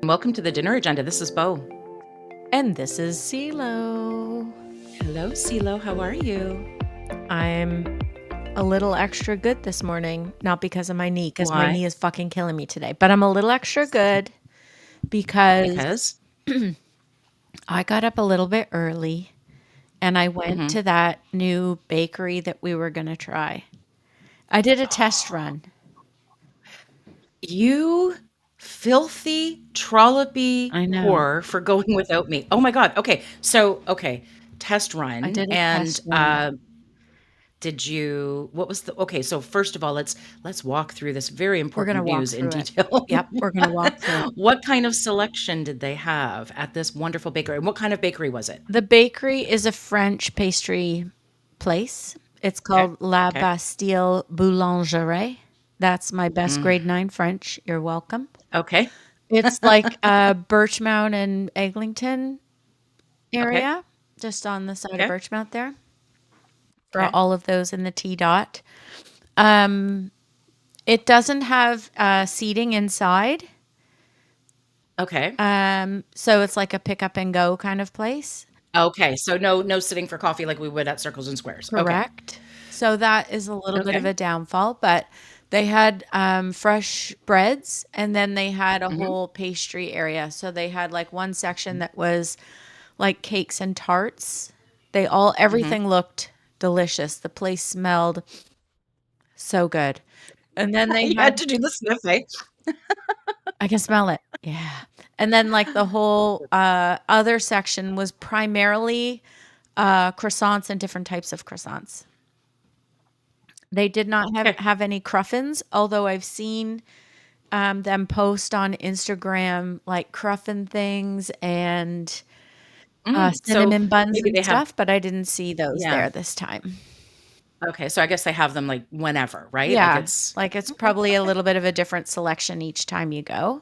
Welcome to the dinner agenda. This is Bo. And this is CeeLo. Hello, CeeLo. How are you? I'm a little extra good this morning, not because of my knee, because my Why? knee is fucking killing me today. But I'm a little extra good because I got up a little bit early and I went to that new bakery that we were going to try. I did a test run. You filthy, trollopy I know. whore for going without me. Oh my God. Okay. So, test run. I did a And test run. what was okay. So first of all, let's walk through this very We're going to important walk news in through it. detail. Yep, we're going to walk through it. What kind of selection did they have at this wonderful bakery? And what kind of bakery was it? The bakery is a French pastry place. It's called La Okay. Bastille Boulangerie. That's my best grade 9 French. You're welcome. Okay. It's like Birchmount and Eglinton Okay. area, just on the side of Okay. Birchmount there. For Okay. all of those in the T dot. It doesn't have seating inside. Okay. So it's like a pick up and go kind of place. Okay. So no sitting for coffee like we would at Circles and Squares. Okay. Correct. So that is a little bit of Okay. a downfall, but they had fresh breads and then they had a Mhm. whole pastry area. So they had like one section that was like cakes and tarts. Mhm. Everything looked delicious. The place smelled so good. And then they You had had, to do the sniff, eh? I can smell it. Yeah. And then like the whole other section was primarily croissants and different types of croissants. They did not Okay. have any cruffins, although I've seen them post on Instagram like cruffin things and So cinnamon buns maybe and they have stuff, but I didn't see those yeah. there this time. Okay. So I guess they have them like whenever, right? Like Yeah, it's like it's okay. probably a Okay. little bit of a different selection each time you go.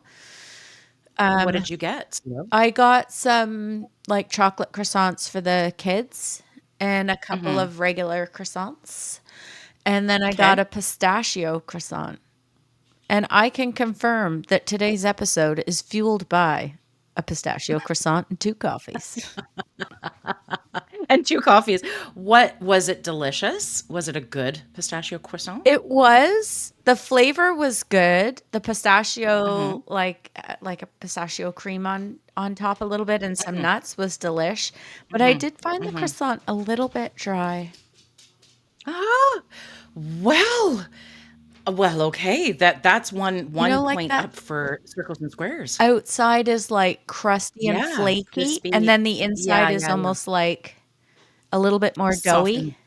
What did you get? Sue? I got some like chocolate croissants for the kids and a couple Mhm. of regular croissants. And then I got Okay. a pistachio croissant. And I can confirm that today's episode is fueled by a pistachio croissant and 2 coffees. And 2 coffees. What was it delicious? Was it a good pistachio croissant? It was. The flavor was good. The pistachio, Mhm. like a pistachio cream on top a little bit and some Mhm. nuts was delish. But I Mhm. did find the Mhm. croissant a little bit dry. Ah, well, okay. That's You one know, like point that up for Circles and Squares. outside is like crusty and Yeah, flaky, and crispy. then the inside Yeah, is yeah, yeah. almost like a little bit more Softened. doughy.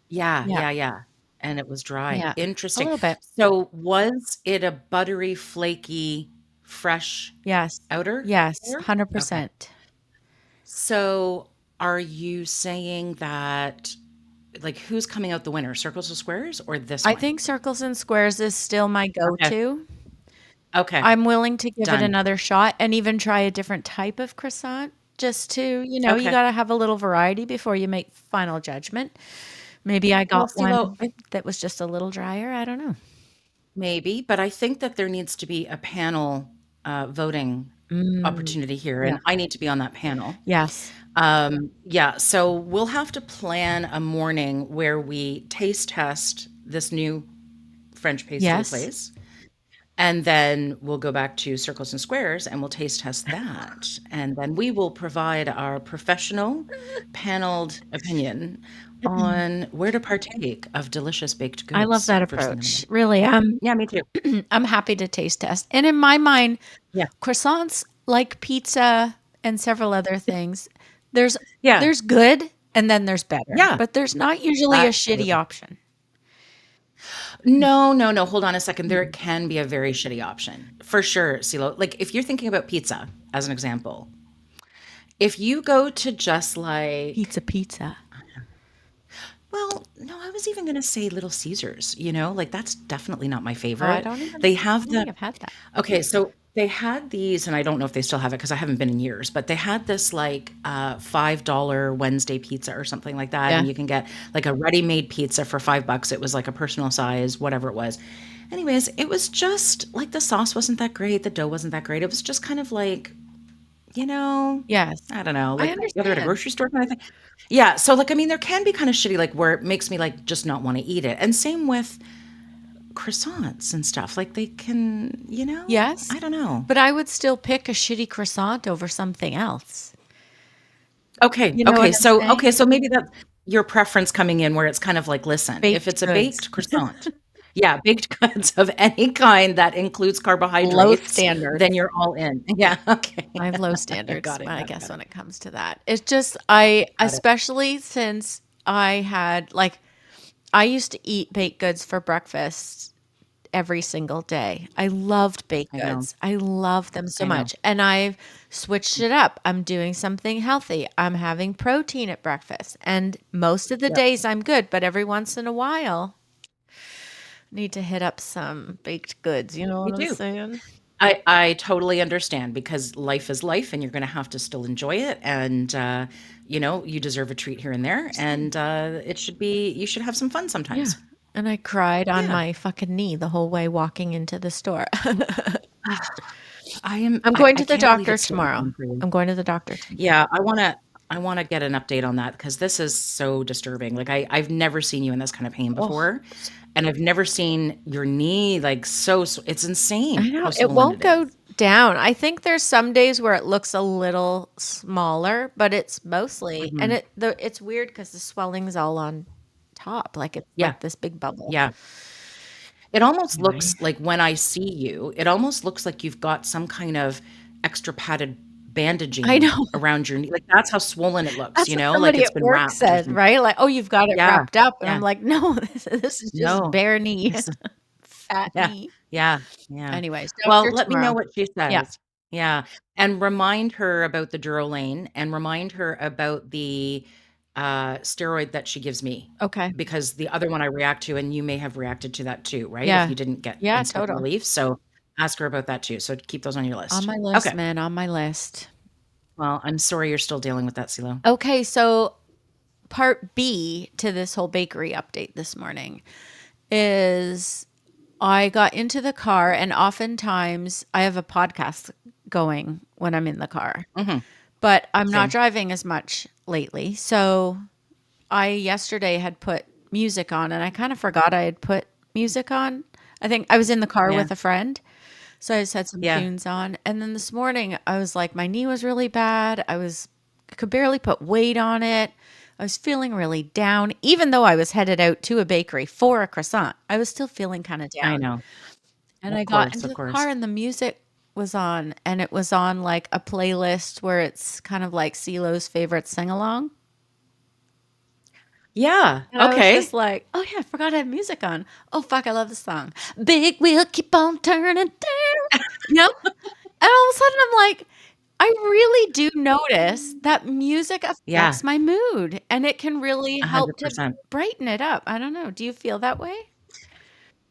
Yeah, Yeah, yeah, yeah. And it was dry. yeah, a Interesting. little bit. So was it a buttery, flaky, fresh Yes, outer yes, layer? Okay. 100%. So are you saying that like who's coming out the winner, Circles or Squares or this I one? think circles and squares is still my Okay. go-to. Okay. I'm willing to give it Done. another shot and even try a different type of croissant just to, you Okay. gotta have a little variety before you make final judgment. Maybe I Well, got one Stilo, that was just a little drier, I don't know. maybe, but I think that there needs to be a panel voting Mm, opportunity here, yeah. and I need to be on that panel. Yes. Yeah, so we'll have to plan a morning where we taste test this new French pastry Yes. place, and then we'll go back to Circles and Squares and we'll taste test that. And then we will provide our professional paneled opinion on where to partake of delicious baked I love goods that first thing in the approach. morning. Really, Yeah, me too. I'm happy to taste test. And in my mind, Yeah. croissants, like pizza and several other things, there's Yeah. there's good and then there's better, Yeah. but there's not usually a shitty Absolutely. option. No, no, no, hold on a second. There can be a very shitty option. For sure, CeeLo. Like, if you're thinking about pizza, as an example, if you go to just like Pizza. well, no, I was even gonna say Little Caesars, like, that's definitely not my Oh, favorite. They I have don't think the I've had that. okay, so they had these, and I don't know if they still have it because I haven't been in years, but they had this, like, $5 Wednesday pizza or something like that, Yeah. and you can get, like, a ready-made pizza for $5. It was, like, a personal size, whatever it was. Anyways, it was just like the sauce wasn't that great, the dough wasn't that great. It was just kind of like, you know, Yes. I don't know, I like you ever at a understand. grocery store kind of thing? Yeah, so like I mean, there can be kind of shitty, like where it makes me like just not want to eat it. And same with croissants and stuff. Like they can, Yes, I don't know. but I would still pick a shitty croissant over something else. Okay, You know what okay, I'm okay, saying? so maybe that's your preference coming in where it's kind of like, listen, if Baked it's a goods. baked croissant, yeah, baked goods of any kind that includes Low carbohydrates, then standards. you're all in. Yeah, okay. I have low standards, Got it, I got it, guess, got it, when it comes to that. It's just I got it. especially since I had like I used to eat baked goods for breakfast every single day. I loved baked I know, goods. I love them so I know. much. And I've switched it up. I'm doing something healthy. I'm having protein at breakfast. And most of the Yep, days I'm good, but every once in a while need to hit up some baked goods. You know you what I'm do. saying? I totally understand because life is life and you're gonna have to still enjoy it, and, you deserve a treat here and there, and, you should have some fun Yeah. sometimes. And I cried on Yeah. my fucking knee the whole way walking into the store. I'm I going I to the can't believe doctor it's still tomorrow. happening for you. I'm going to the doctor tomorrow. Yeah, I wanna get an update on that because this is so disturbing. Like, I've never seen you in this kind of pain Oh, before, and I've never seen your knee, like, it's I insane know. how It swollen won't it is. go down. I think there's some days where it looks a little smaller, but it's mostly and Mhm. it's weird because the swelling's all on top, like it's Yeah, like this big bubble. yeah. It almost Anyway. looks like when I see you, it almost looks like you've got some kind of extra padded I bandaging know. around your knee. Like, that's how swollen it looks, That's what like somebody it's at been work wrapped or said, something. right? Like, "Oh, you've got it Yeah, wrapped up." And yeah. I'm like, "No, this is just No. bare knee, It's fat yeah, knee." yeah, yeah. Anyways, Well, doctor let me know tomorrow. what she Yeah. says. Yeah, and remind her about the Durolane and remind her about the, steroid that she gives me, Okay. because the other one I react to, and you may have reacted to that too, right? If Yeah. you didn't get Yeah, instant total. relief, so ask her about that too, so keep those on your On list. my list, Okay. man, on my list. Well, I'm sorry you're still dealing with that, CeeLo. Okay, so part B to this whole bakery update this morning is I got into the car and oftentimes I have a podcast going when I'm in the car, Mhm, but I'm not same. driving as much lately. So I yesterday had put music on and I kind of forgot I had put music on. I think I was in the car Yeah, with a friend. So I just had some yeah, tunes on. And then this morning I was like, my knee was really bad. I could barely put weight on it. I was feeling really down. Even though I was headed out to a bakery for a croissant, I was still feeling kind of I down. know. And I Of got course, into of the course. car and the music was on, and it was on like a playlist where it's kind of like CeeLo's favorite sing along. Yeah, And I was just okay. like, oh yeah, I forgot I had music on. Oh fuck, I love the song. Big wheel keep on turning down. You know? And all of a sudden I'm like, I really do notice that music Yeah, affects my mood and it can really help to 100%. brighten it up. I don't know. Do you feel that way?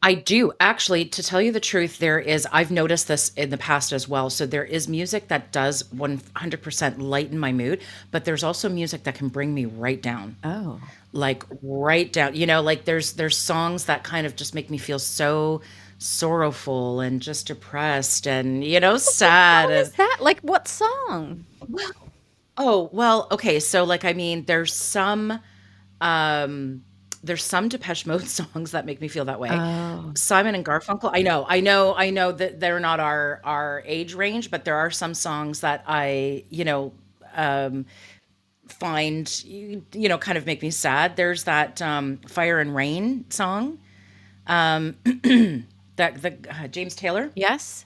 I do. Actually, to tell you the truth, I've noticed this in the past as well. So there is music that does 100% lighten my mood, but there's also music that can bring me right down. Oh. Like right down. Like there's songs that kind of just make me feel so sorrowful and just depressed and What sad song and is that? Like what song? well, oh, well, okay. So like I mean, um there's some Depeche Mode songs that make me feel that way. Oh. Simon and Garfunkel, I know that they're not our age range, but there are some songs that um, find kind of make me sad. There's that Fire and Rain song, that the James Taylor, Yes.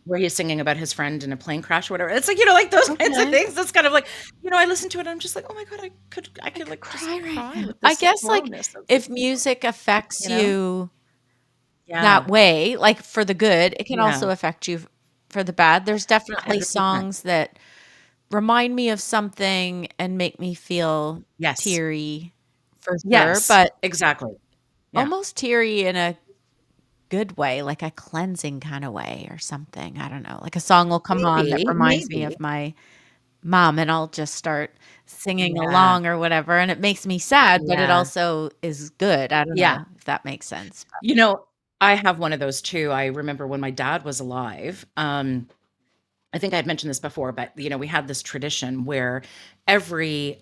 where he's singing about his friend in a plane crash or whatever. It's like, like those kinds of Okay. things. That's kind of like, I listen to it and I'm just like, oh my God, I I could could like just cry right cry now. with I this guess like slowness of if music affects you know? you that Yeah. way, like for the good, it can Yeah. also affect you for the bad. There's definitely 100%. songs that remind me of something and make me feel Yes. teary for sure, Yes. but Exactly. Yeah. almost teary in a good way, like a cleansing kind of way or something. I don't know. Like a song will come on that Maybe, reminds me maybe. of my mom and I'll just start singing Yeah. along or whatever and it makes me sad, but it Yeah. also is good. I don't Yeah. know if that makes sense. You know, I have one of those too. I remember when my dad was alive, I think I had mentioned this before, but, we had this tradition where every,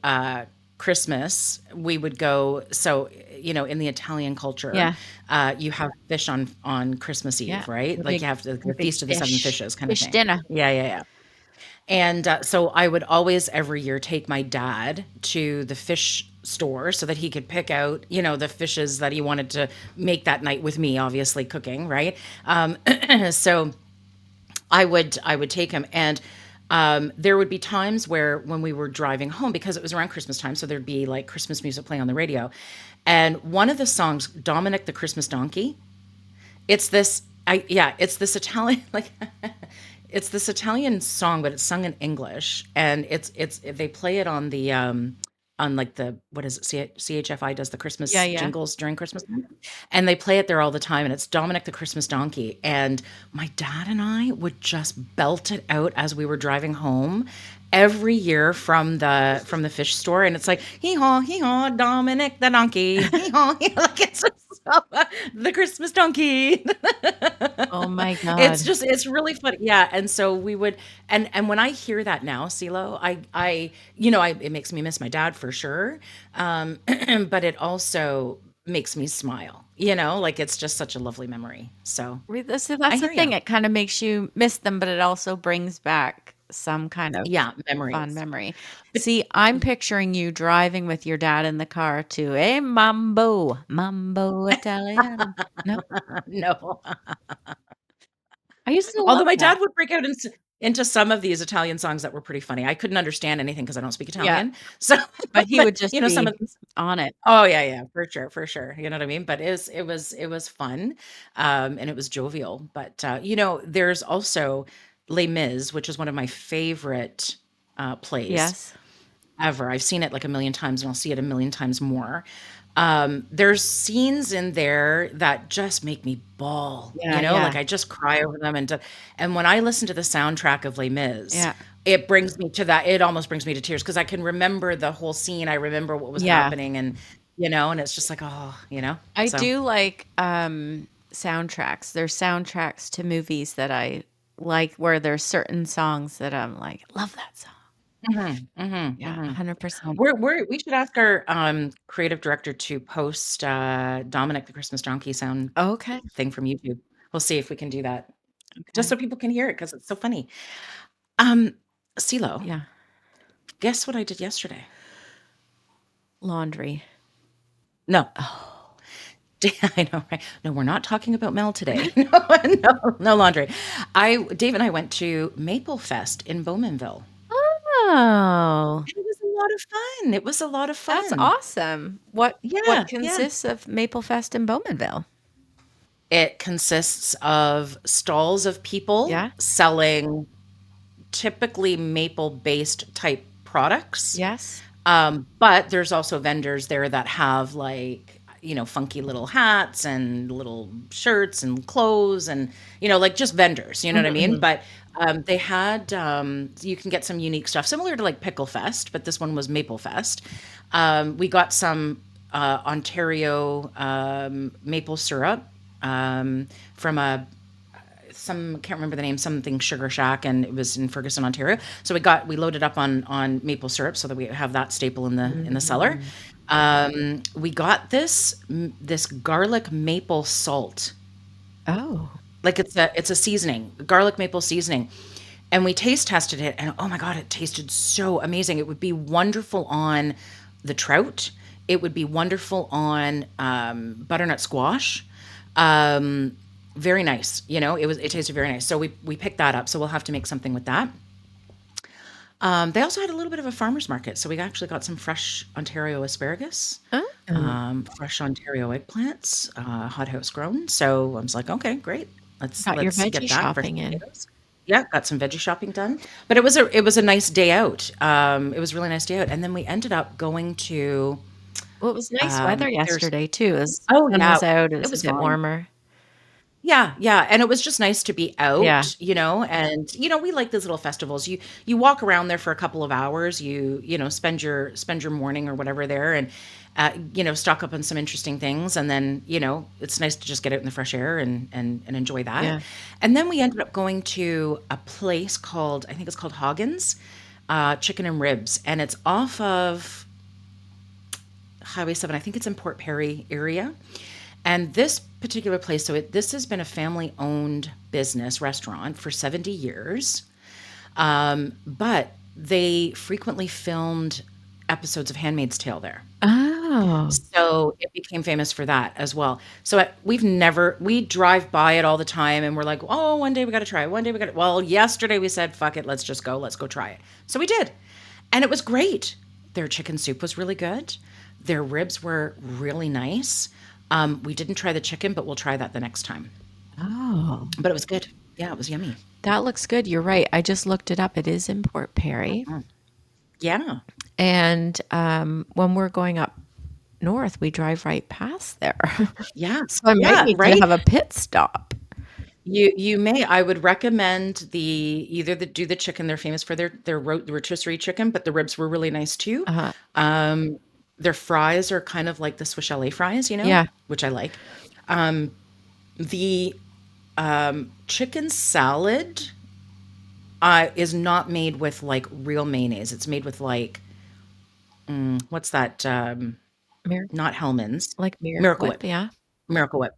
Christmas, we would go in the Italian culture, Yeah, you have fish on Christmas yeah. Eve, right? Like, you have The the big Feast of the Seven fish Fishes kinda fish thing. dinner. Yeah, yeah, yeah. And, so I would always every year take my dad to the fish store so that he could pick out, the fishes that he wanted to make that night with me, obviously cooking, right? So I would take him, and there would be times where when we were driving home, because it was around Christmas time, so there'd be like Christmas music playing on the radio, and one of the songs, Dominic the Christmas Donkey, it's this I yeah, it's this Italian like it's this Italian song, but it's sung in English, and it's they play it on like the what is it? CHFI does the Yeah, Christmas yeah. jingles during Christmas time, and they play it there all the time, and it's Dominic the Christmas Donkey, and my dad and I would just belt it out as we were driving home every year from the fish store, and it's like hee haw, Dominic the donkey, hee haw, like it's just so, the Christmas donkey. Oh my It's god. just it's really funny. Yeah, and so we would and when I hear that now, CeeLo, it makes me miss my dad for sure, but it also makes me smile, like, it's just such a lovely memory. So, I That's the hear thing, you. it kinda makes you miss them, but it also brings back some kind of Yeah, fun memories. memory. But See, I'm picturing you driving with your dad in the car to a mambo, mambo Italiano. No? no. I used to Although love my that. dad would break out into some of these Italian songs that were pretty funny. I couldn't understand anything because I don't speak Yeah, Italian. So, but he but, would just some be of them. on it. Oh, yeah, yeah, for sure, you know what I mean? But it was fun, and it was jovial, but, there's also Les Mis, which is one of my favorite, plays Yes. ever. I've seen it like a million times, and I'll see it a million times more. There's scenes in there that just make me bawl, Yeah, yeah, like, I just cry over them, and when I listen to the soundtrack of Les Mis, yeah, it almost brings me to tears because I can remember the whole scene, I remember what was yeah. happening, and it's just like, "Oh," I so do like, soundtracks. There's soundtracks to movies that I like where there's certain songs that I'm like, "Love that song." Mhm, mhm, Yeah, mhm. 100%. We should ask our, creative director to post, Dominic the Christmas Donkey sound Okay. thing from YouTube. We'll see if we can do that, just Okay. so people can hear it because it's so funny. Um, CeeLo, Yeah. guess what I did yesterday? Laundry. No. Oh. I know, right? No, we're not talking about Mel today. No, no, no laundry. Dave and I went to Maple Fest in Bowmanville. Oh, And it was a lot of fun. It was a lot of that's fun. awesome. What Yeah, yeah. consists of Maple Fest in Bowmanville? It consists of stalls of people Yeah? selling typically maple-based type products. Yes? But there's also vendors there that have like, funky little hats and little shirts and clothes and, like just vendors, you know what I Mhm, mean? mhm. But they had, you can get some unique stuff similar to like Pickle Fest, but this one was Maple Fest. We got some Ontario maple syrup from some can't remember the name, something Sugar Shack, and it was in Ferguson, Ontario. So we loaded up on maple syrup so that we have that staple in the cellar. Mm. We got this garlic maple salt, Oh. like it's a seasoning, garlic maple seasoning, and we taste tested it, and oh my god, it tasted so amazing. It would be wonderful on the trout. It would be wonderful on butternut squash. Very nice. It tasted very nice. So we picked that up. So we'll have to make something with that. They also had a little bit of a farmer's market. So we actually got some fresh Ontario asparagus, Oh. fresh Ontario eggplants, hothouse grown. So I was like, okay, great. Let's Got your let's veggie get that fresh shopping in. potatoes. Yeah, got some veggie shopping done. But it was a nice day out. It was a really nice day out. And then we ended up going to Well, it was nice weather there's yesterday too, as oh sun yeah, was out, it it was a was bit fine. warmer. Yeah, yeah, and it was just nice to be Yeah. out, and, we like these little festivals. You walk around there for a couple of hours, spend your morning or whatever there, stock up on some interesting things. And then, it's nice to just get out in the fresh air and enjoy that. Yeah. And then we ended up going to a place called, I think it's called Hoggins, Chicken and Ribs. And it's off of Highway 7. I think it's in Port Perry area. And this particular place, this has been a family owned business restaurant for 70 years. But they frequently filmed episodes of Handmaid's Tale there. Oh. So it became famous for that as well. So we drive by it all the time and we're like, oh, one day we got to try it. One day we got to, well, yesterday we said, fuck it, let's just go. Let's go try it. So we did. And it was great. Their chicken soup was really good. Their ribs were really nice. We didn't try the chicken, but we'll try that the next time. Oh. But it was good. Yeah, it was yummy. That looks good. You're right. I just looked it up. It is in Port Perry. Mhm. Yeah. And when we're going up north, we drive right past there. Yeah. So I might Yeah, need to right? have a pit stop. You may. I would recommend do the chicken. They're famous for their rotisserie chicken, but the ribs were really nice too. Uh-huh. Um, their fries are kind of like the Swiss chalet fries, Yeah. which I like. The chicken salad is not made with like real mayonnaise. It's made with like what's that? Mir Not Hellman's, like Miracle Miracle Whip, Whip. yeah. Miracle Whip.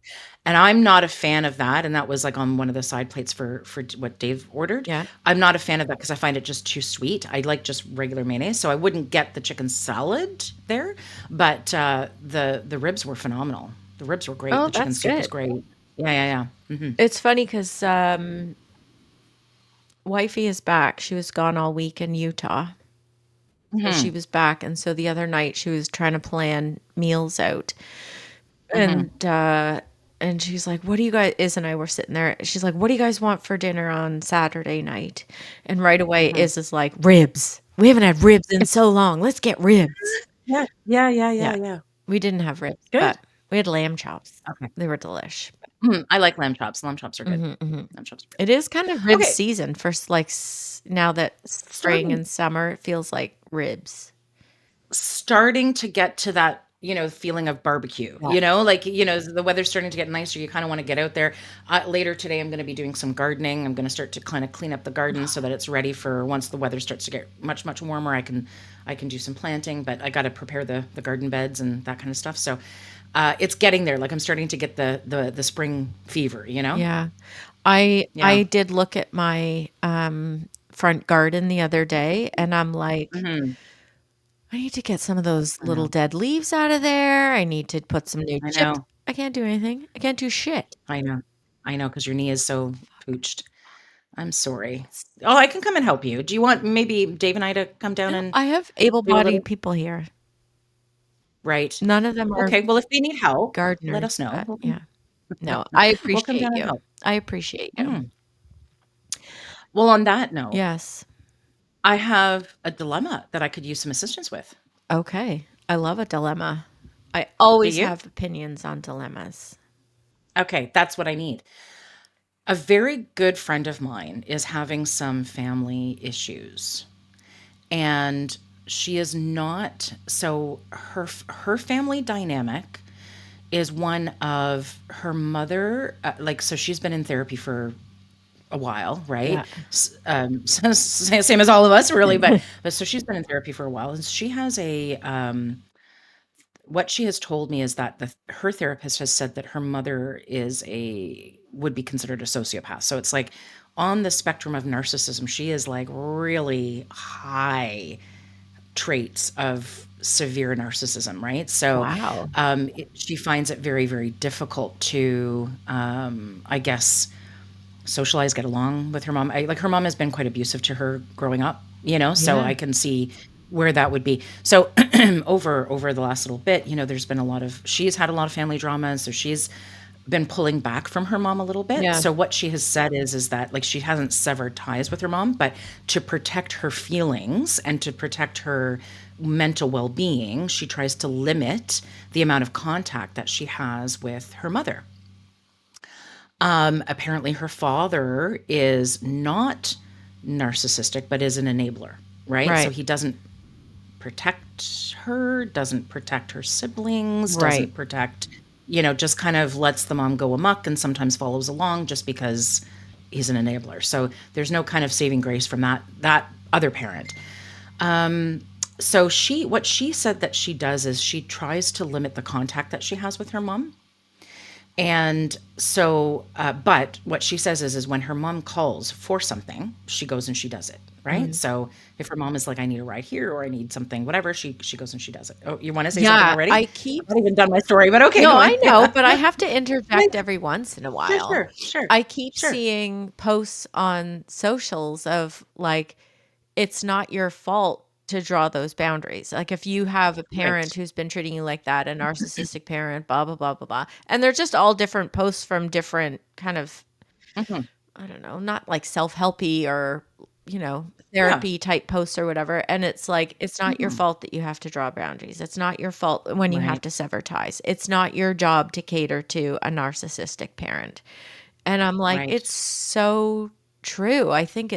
And I'm not a fan of that, and that was, like, on one of the side plates for what Dave ordered. Yeah. I'm not a fan of that because I find it just too sweet. I like just regular mayonnaise, so I wouldn't get the chicken salad there, but, the ribs were phenomenal. The ribs were great, Oh, the chicken that's soup was good. great. Yeah, yeah, yeah. Mhm. It's funny because wifey is back. She was gone all week in Utah. So she Mhm. was back, and so the other night she was trying to plan meals out. Mhm. And she's like, "What do you guys?" Iz and I were sitting there. She's like, "What do you guys want for dinner on Saturday night?" And right away, Mhm. Iz is like, "Ribs. We haven't had ribs in so long. Let's get ribs." Yeah. Yeah, yeah, yeah, Yeah, yeah. we didn't have ribs, Good. but we had lamb chops. Okay. They were delish. I like lamb chops. Lamb chops are good. Mhm, mhm. Lamb chops are It is kind of good. rib Okay, season for now that spring starting and summer, it feels like ribs. starting to get to that, feeling of barbecue, Yeah. like, the weather's starting to get nicer. You kind of want to get out there. Later today, I'm going to be doing some gardening. I'm going to start to kind of clean up the garden so that it's ready for once the weather starts to get much, much warmer. I can do some planting, but I got to prepare the garden beds and that kind of stuff. So, it's getting there. Like I'm starting to get the spring fever. Yeah. I Yeah. did look at my, front garden the other day, and I'm like, Hmm. "I need to get some of those I little know. dead leaves out of there. I need to put some new I chips." know. I can't do anything. I can't do shit. I know. I know. Because your knee is so pooched. I'm sorry. Oh, I can come and help you. Do you want maybe Dave and I to come down No, and I have do a able-bodied little? people here. Right. None of them are Okay, well, if they need help, let gardeners, us know. but yeah. No, I We'll come appreciate down and you. help. I appreciate you. Mhm. Well, on that note, Yes. I have a dilemma that I could use some assistance with. Okay. I love a dilemma. I Do always you? have opinions on dilemmas. Okay, that's what I need. A very good friend of mine is having some family issues, and she is not so her family dynamic is one of her mother, like, so she's been in therapy for a while, right? Yeah. Same as all of us, really, but so she's been in therapy for a while, and she has what she has told me is that her therapist has said that her mother would be considered a sociopath. So it's like on the spectrum of narcissism, she is like really high traits of severe narcissism, right? So Wow. she finds it very, very difficult to, I guess, socialize, get along with her mom. Like her mom has been quite abusive to her growing up, so Yeah. I can see where that would be. So over the last little bit, there's been she's had a lot of family drama, and so she's been pulling back from her mom a little bit. Yeah. So what she has said is that like she hasn't severed ties with her mom, but to protect her feelings and to protect her mental well-being, she tries to limit the amount of contact that she has with her mother. Apparently, her father is not narcissistic, but is an enabler, right? So Right. he doesn't protect her, doesn't protect her siblings, Right. doesn't protect, just kind of lets the mom go amok and sometimes follows along just because he's an enabler. So there's no kind of saving grace from that other parent. So what she said that she does is she tries to limit the contact that she has with her mom. And so, but what she says is when her mom calls for something, she goes and she does it, right? Mm. So if her mom is like, I need a ride here or I need something, whatever, she goes and she does it. Oh, you want to say something Yeah, already? I keep I've not even done my story, but okay, No, go I on. know, Yeah. but I have to interject every once in a Sure, while. sure, sure, I keep sure. seeing posts on socials of like, it's not your fault to draw those boundaries. Like, if you have a parent Right. who's been treating you like that, a narcissistic parent, blah, blah, blah, blah, blah. And they're just all different posts from different kind of, Hmm. I don't know, not like self-helpy or, Yeah. therapy type posts or whatever. And it's like, it's not your Hmm. fault that you have to draw boundaries. It's not your fault when you have Right. to sever ties. It's not your job to cater to a narcissistic parent. And I'm like, Right. it's so true. I think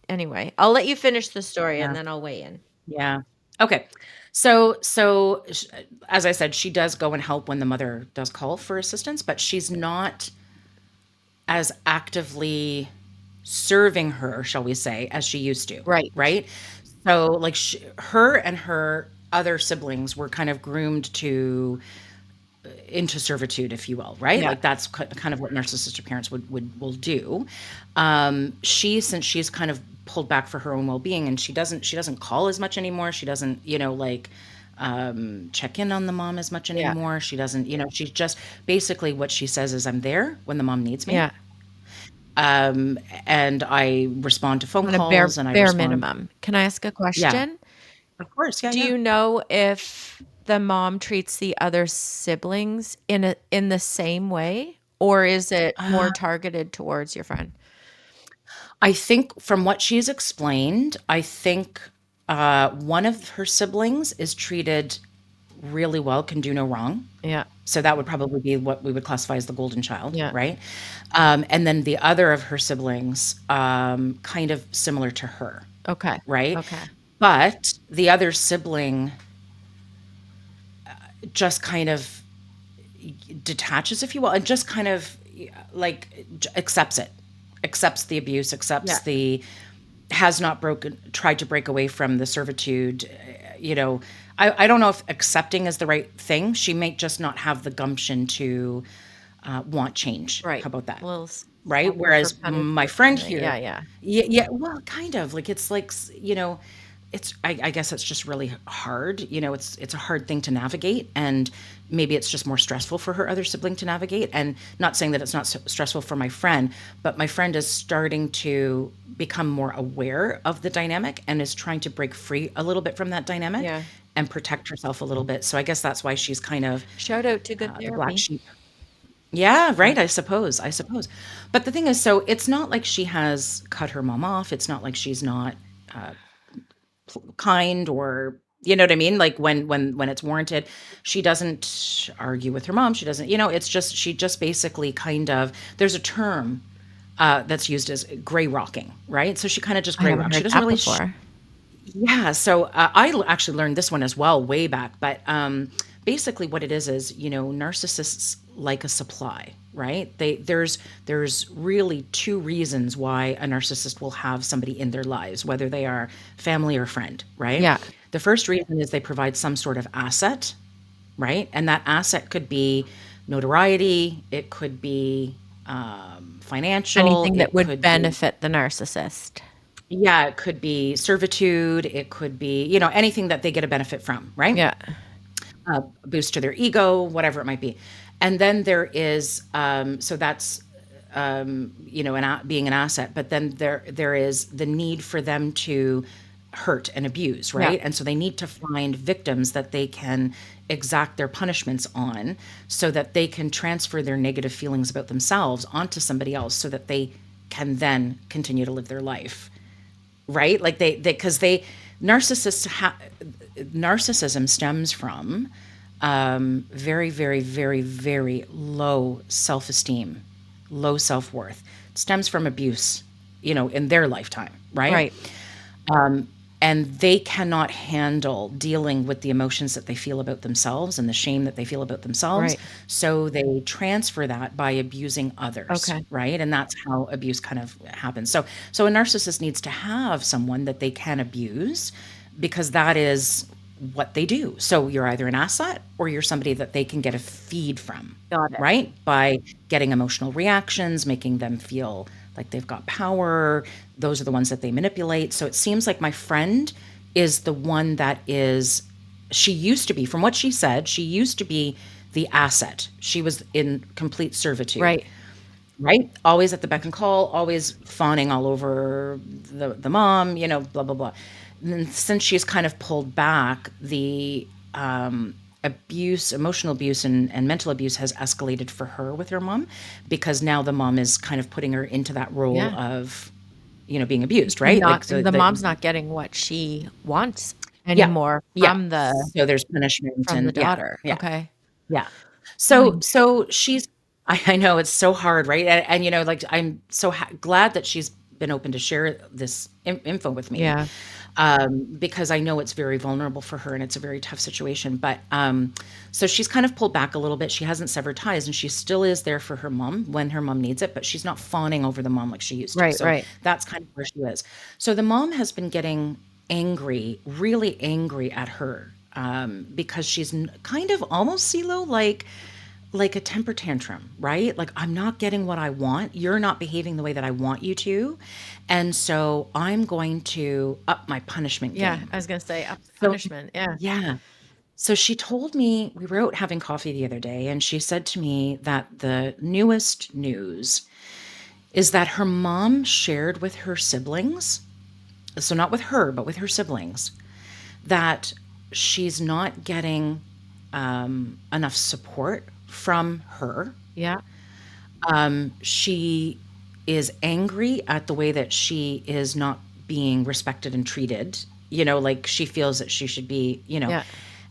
anyway, I'll let you finish the story and Yeah. then I'll weigh in. Yeah. Okay. So as I said, she does go and help when the mother does call for assistance, but she's not as actively serving her, shall we say, as she used to, Right. right? So like her and her other siblings were kind of groomed to into servitude, if you will, right? Yeah. Like that's kind of what narcissistic parents will do. Since she's kind of pulled back for her own well-being, and she doesn't call as much anymore. She doesn't, like check in on the mom as much Yeah. anymore. She doesn't, she's just basically what she says is I'm there when the mom needs me. Yeah. And I respond to phone On a bare calls and I bare respond. minimum. Can I ask a Yeah, question? of course. Yeah, Do yeah. you know if the mom treats the other siblings in the same way, or is it more Uh, targeted towards your friend? I think from what she's explained, I think one of her siblings is treated really well, can do no wrong. Yeah. So that would probably be what we would classify as the golden child, Yeah. right? And then the other of her siblings, kind of similar to her, Okay. right? Okay. But the other sibling just kind of detaches, if you will, and just kind of like accepts it, accepts the abuse, Yeah. accepts the has not tried to break away from the servitude. You know, I don't know if accepting is the right thing. She may just not have the gumption to want change. Right. How about that? A little Right. softer for Whereas my punishment friend kinda. Yeah, here, yeah. yeah, yeah, well, kind of like it's like I guess it's just really hard. It's a hard thing to navigate, and maybe it's just more stressful for her other sibling to navigate. And not saying that it's not stressful for my friend, but my friend is starting to become more aware of the dynamic and is trying to break free a little bit from that dynamic Yeah. and protect herself a little bit. So I guess that's why she's kind of Shout out to good the black therapy. sheep. Yeah, Yeah. right. I suppose. But the thing is, so it's not like she has cut her mom off. It's not like she's not kind, or you know what I mean, like when it's warranted. She doesn't argue with her mom. She doesn't, it's just she just basically kind of, there's a term that's used as gray rocking, right? So she kind of just I gray haven't rocks. She heard doesn't that really before. yeah, so actually learned this one as well way back, but basically what it is narcissists like a supply, right? There's really two reasons why a narcissist will have somebody in their lives, whether they are family or friend, right? Yeah. The first reason is they provide some sort of asset, right? And that asset could be notoriety, it could be financial, Anything that it would could be benefit the narcissist. yeah, it could be servitude. It could be, anything that they get a benefit from, right? Yeah. A boost to their ego, whatever it might be. And then there is, so that's, being an asset. But then there is the need for them to hurt and abuse, Yeah. right? And so they need to find victims that they can exact their punishments on, so that they can transfer their negative feelings about themselves onto somebody else, so that they can then continue to live their life, right? Like because narcissists narcissism stems from very, very, very, very low self-esteem, low self-worth. It stems from abuse, in their lifetime, right? Right. and they cannot handle dealing with the emotions that they feel about themselves and the shame that they feel about themselves. Right. So they transfer that by abusing others, Okay. right? And that's how abuse kind of happens. So a narcissist needs to have someone that they can abuse, because that is what they do. So you're either an asset or you're somebody that they can get a feed from, Got it. right? By getting emotional reactions, making them feel like they've got power. Those are the ones that they manipulate. So it seems like my friend is the one that is, she used to be, from what she said, she used to be the asset. She was in complete servitude, Right. right? Always at the beck and call, always fawning all over the mom, blah, blah, blah. And then since she's kind of pulled back, the abuse, emotional abuse, and mental abuse has escalated for her with her mom, because now the mom is kind of putting her into that role Yeah. of, being abused, right? Not Like, so the the, mom's not getting what she wants yeah, anymore yeah. So there's punishment, from the and yeah, daughter. yeah. Okay. Yeah. So Fine. so she's I know it's so hard, right? And like, I'm so glad that she's been open to share this info with me, Yeah. because I know it's very vulnerable for her and it's a very tough situation. But so she's kind of pulled back a little bit. She hasn't severed ties, and she still is there for her mom when her mom needs it, but she's not fawning over the mom like she used to. Right, So right. that's kind of where she is. So the mom has been getting angry, really angry at her, because she's kind of almost CeeLo, like a temper tantrum, right? Like, I'm not getting what I want. You're not behaving the way that I want you to. And so I'm going to up my punishment Yeah, game. I was gonna say up the So, punishment. Yeah. yeah. So she told me, we were out having coffee the other day, and she said to me that the newest news is that her mom shared with her siblings, so not with her, but with her siblings, that she's not getting enough support from her. Yeah. She is angry at the way that she is not being respected and treated. Like, she feels that she should be, Yeah.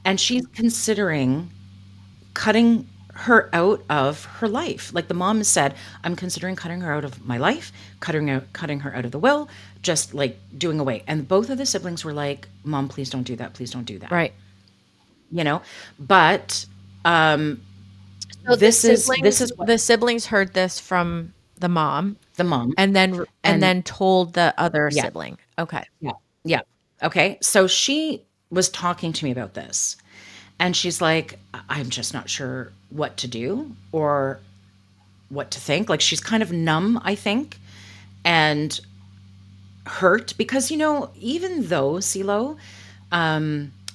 and she's considering cutting her out of her life. Like, the mom said, I'm considering cutting her out of my life, cutting her out of the will, just like doing away. And both of the siblings were like, Mom, please don't do that. Please don't do that. Right. You know, but So this is what the siblings heard this from the mom the mom, and and then told the other yeah, sibling. Okay. yeah, yeah. Okay. So she was talking to me about this, and she's like, I'm just not sure what to do or what to think. Like, she's kind of numb, I think, and hurt because, even though CeeLo,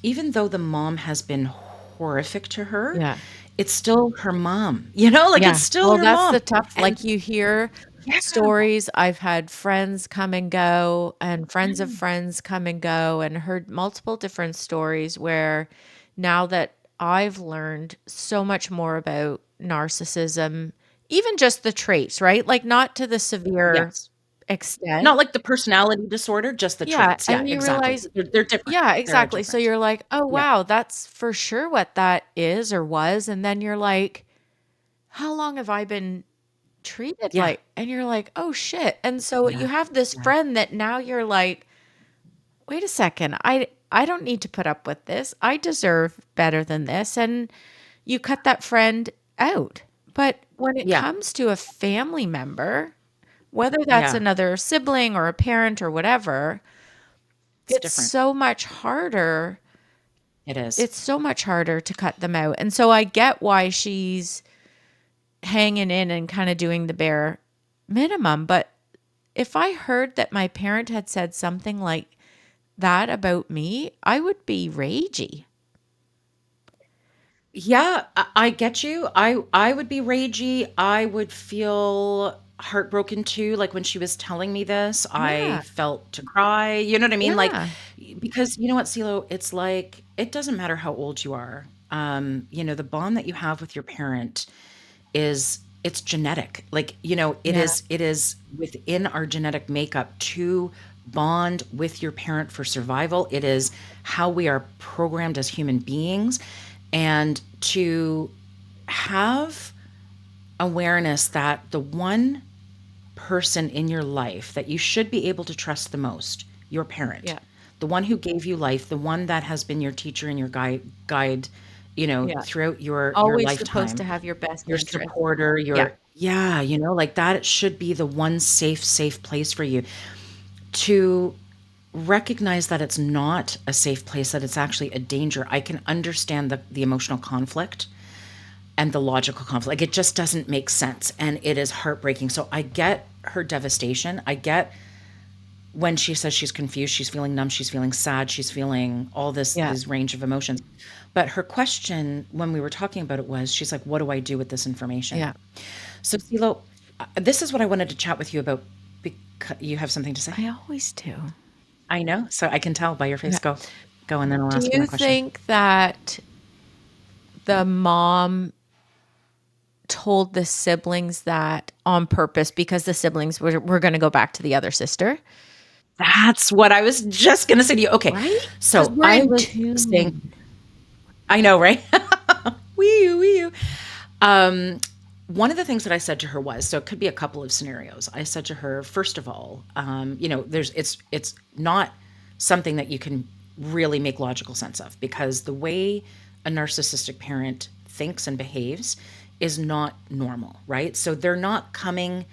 even though the mom has been horrific to her, Yeah. it's still her mom, like, it's Yeah. still Well, her that's the mom. tough, And like, you hear yeah, stories. I've had friends come and go and friends of friends come and go and heard multiple different stories where now that I've learned so much more about narcissism, even just the traits, right? Like, not to the severe yes. Not extent. like the personality disorder, just the Yeah, traits. Yeah, and you exactly. realize They're different. yeah, They're exactly. So different. you're like, "Oh, Yeah. wow, that's for sure what that is or was," and then you're like, "How long have I been treated Yeah. like," and you're like, "Oh, shit." And so you Yeah. have this Yeah. friend that now you're like, "Wait a second. I don't need to put up with this. I deserve better than this." And you cut that friend out. But when it Yeah. comes to a family member, whether that's Yeah. another sibling or a parent or whatever, It's it's different. so much harder. It is. It's so much harder to cut them out. And so I get why she's hanging in and kind of doing the bare minimum. But if I heard that my parent had said something like that about me, I would be ragey. Yeah, I get you. I would be ragey. I would feel heartbroken too. Like, when she was telling me this, I Yeah. felt to cry. You know what I mean? Like, Yeah. because you know what, CeeLo, it's like, it doesn't matter how old you are. The bond that you have with your parent is, it's genetic. Like, it Yeah. is within our genetic makeup to bond with your parent for survival. It is how we are programmed as human beings. And to have awareness that the one person in your life that you should be able to trust the most, your parent, Yeah. the one who gave you life, the one that has been your teacher and your guide, Yeah. throughout your Always supposed to lifetime, have your best your interest. supporter, Yeah. your yeah, like that should be the one safe place for you to recognize that it's not a safe place, that it's actually a danger. I can understand the emotional conflict and the logical conflict. Like, it just doesn't make sense and it is heartbreaking. So I get her devastation. I get when she says she's confused, she's feeling numb, she's feeling sad, she's feeling all Yeah. this range of emotions. But her question when we were talking about it was, she's like, what do I do with this information? Yeah. So, Silo, this is what I wanted to chat with you about. Because you have something to say? I always do. I know. So I can tell by your face. Yeah. Go, and then I'll Do ask you you that question. think that the mom told the siblings that on purpose because the siblings were going to go back to the other sister? That's what I was just going to say to you. Okay. Right? Because So we're I in was saying, tune. I know, right? Wee you, wee you. One of the things that I said to her was, so it could be a couple of scenarios. I said to her, first of all, it's not something that you can really make logical sense of, because the way a narcissistic parent thinks and behaves is not normal, right? So they're not coming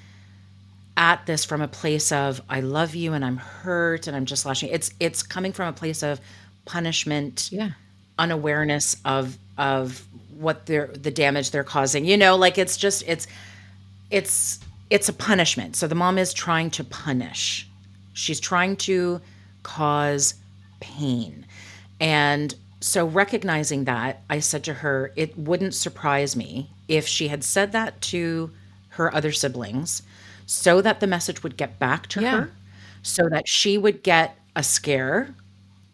at this from a place of I love you and I'm hurt and I'm just lashing. It's coming from a place of punishment, Yeah. unawareness of what the damage they're causing. Like it's it's a punishment. So the mom is trying to punish. She's trying to cause pain. And so recognizing that, I said to her, it wouldn't surprise me if she had said that to her other siblings so that the message would get back to Yeah. her, so that she would get a scare,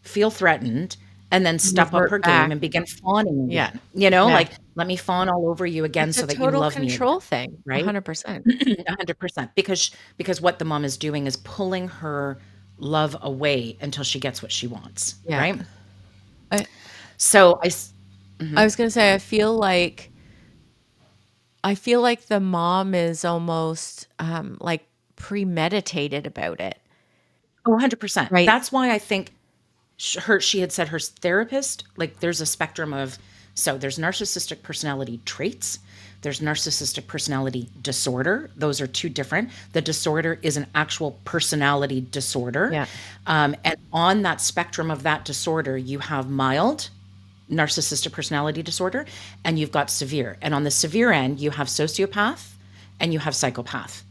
feel threatened, and then step up Revert her game back. and begin fawning Yeah. again. Yeah. Like, let me fawn all over you again It's a so that you total love me again, control thing. right? 100%. 100%. Because what the mom is doing is pulling her love away until she gets what she wants, Yeah. right? I So I was going to say I feel like the mom is almost like premeditated about it. oh, 100%. Right. That's why I think she had said her therapist, like, there's a spectrum of, so there's narcissistic personality traits, there's narcissistic personality disorder. Those are two different. The disorder is an actual personality disorder. Yeah. And on that spectrum of that disorder, you have mild narcissistic personality disorder and you've got severe. And on the severe end, you have sociopath and you have psychopath.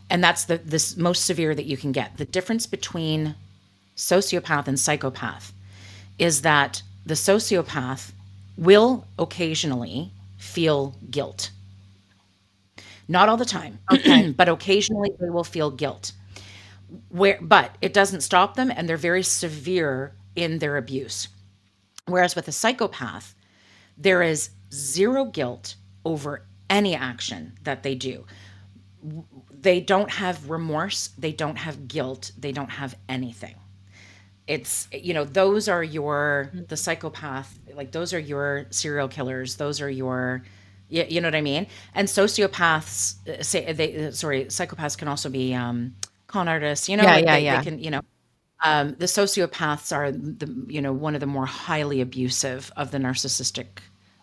And that's this most severe that you can get. The difference between sociopath and psychopath is that the sociopath will occasionally feel guilt. Not all the time, Okay. but occasionally they will feel guilt. But it doesn't stop them, and they're very severe in their abuse. Whereas with a psychopath, there is zero guilt over any action that they do. They don't have remorse, they don't have guilt, they don't have anything. It's, those are the psychopath, like, those are your serial killers, those are your, you know what I mean? And sociopaths, psychopaths can also be con artists, Yeah, like yeah, they yeah. can, the sociopaths are one of the more highly abusive of the narcissistic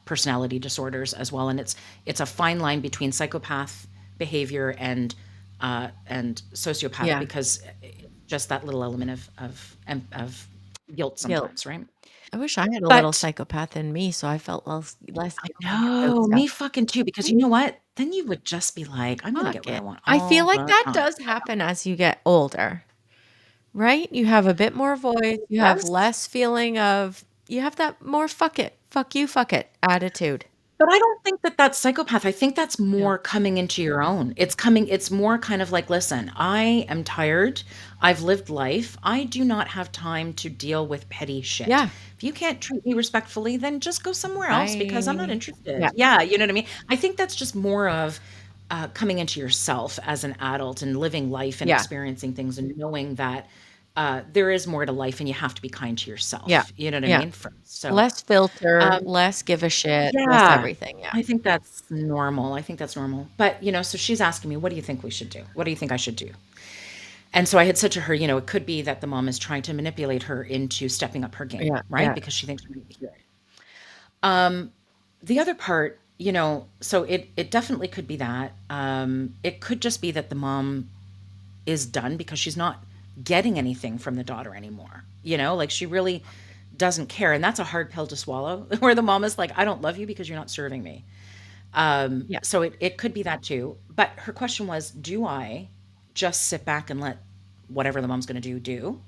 personality disorders as well. And it's a fine line between psychopath behavior and sociopath, Yeah. because just that little element of guilt Guilt. sometimes, right? I wish I had a little But psychopath in me so I felt less I guilty about know, stuff. me fucking too, because you Right? know what? Then you would just be like, I'm gonna get Fuck what I it. want I feel all like the that time. does happen as you get older, right? You have a bit more voice, you have Yes. less feeling of you have that more fuck it, fuck you, fuck it attitude. But I don't think that that's psychopath. I think that's Yeah. more coming into your own. It's more kind of like, listen, I am tired. I've lived life. I do not have time to deal with petty shit. Yeah. If you can't treat me respectfully, then just go somewhere else because I'm not Bye. interested. Yeah. Yeah, you know what I mean? I think that's just more of coming into yourself as an adult and living life and Yeah. experiencing things and knowing that there is more to life and you have to be kind to Yeah. yourself. You know what I Yeah. mean? So, Less filter, um, less give a shit, less yeah, everything. Yeah. I think that's normal. I think that's normal. But, so she's asking me, what do you think we should do? What do you think I should do? And so I had said to her, it could be that the mom is trying to manipulate her into stepping up her game, Yeah, right? yeah, Because she thinks we're going to hear it. The other part, so it definitely could be that. It could just be that the mom is done because she's not getting anything from the daughter anymore. Like she really doesn't care. And that's a hard pill to swallow, where the mom is like, I don't love you because you're not serving me. yeah, So it could be that too. But her question was, do I just sit back and let whatever the mom's going to do